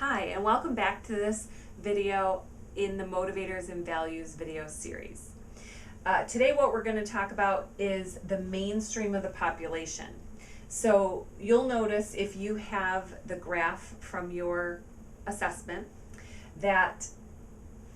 Hi, and welcome back to this video in the Motivators and Values video series. Today what we're going to talk about is the mainstream of the population. So you'll notice if you have the graph from your assessment that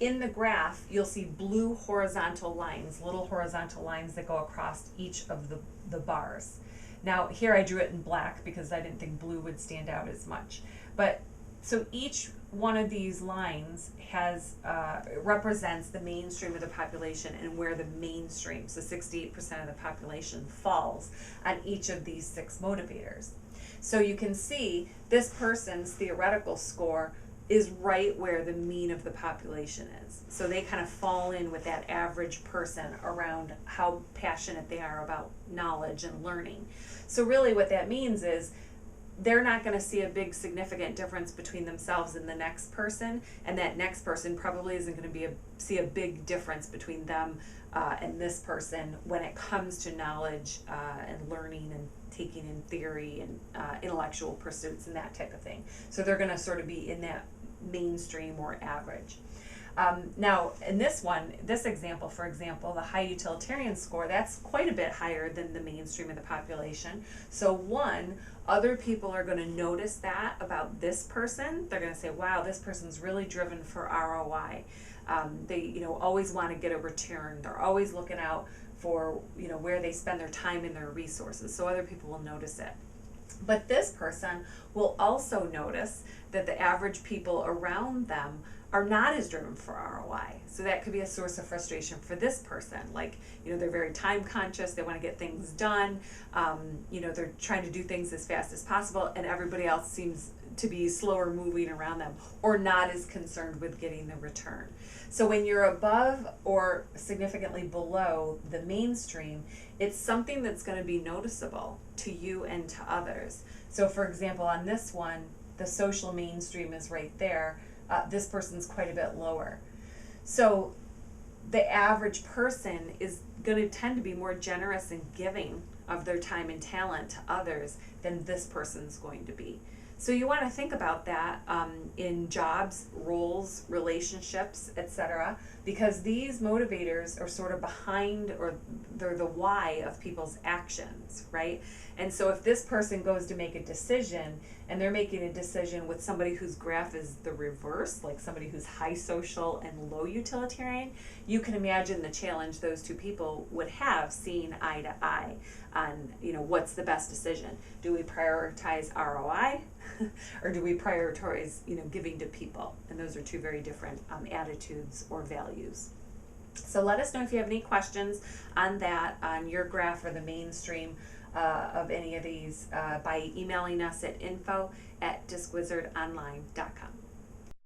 in the graph you'll see blue horizontal lines, little horizontal lines that go across each of the bars. Now here I drew it in black because I didn't think blue would stand out as much. But so each one of these lines has represents the mainstream of the population and where the mainstream, so 68% of the population, falls on each of these 6 motivators. So you can see this person's theoretical score is right where the mean of the population is. So they kind of fall in with that average person around how passionate they are about knowledge and learning. So really what that means is they're not going to see a big significant difference between themselves and the next person, and that next person probably isn't going to see a big difference between them and this person when it comes to knowledge and learning and taking in theory and intellectual pursuits and that type of thing. So they're going to sort of be in that mainstream or average. Now in this example, for example, the high utilitarian score, that's quite a bit higher than the mainstream of the population. So other people are going to notice that about this person. They're going to say, wow, this person's really driven for ROI. They always want to get a return. They're always looking out for where they spend their time and their resources. So other people will notice it. But this person will also notice that the average people around them are not as driven for ROI. So that could be a source of frustration for this person. Like, they're very time conscious, they want to get things done, they're trying to do things as fast as possible, and everybody else seems to be slower moving around them or not as concerned with getting the return. So when you're above or significantly below the mainstream, it's something that's going to be noticeable to you and to others. So for example, on this one, the social mainstream is right there. This person's quite a bit lower. So the average person is going to tend to be more generous and giving of their time and talent to others than this person's going to be. So you want to think about that in jobs, roles, relationships, etc., because these motivators are sort of behind, or they're the why of people's actions, right? And so if this person goes to make a decision and they're making a decision with somebody whose graph is the reverse, like somebody who's high social and low utilitarian, you can imagine the challenge those two people would have seeing eye to eye on, what's the best decision. Do we prioritize ROI or do we prioritize, giving to people? And those are two very different attitudes or values. So let us know if you have any questions on that, on your graph or the mainstream of any of these by emailing us at info@discwizardonline.com.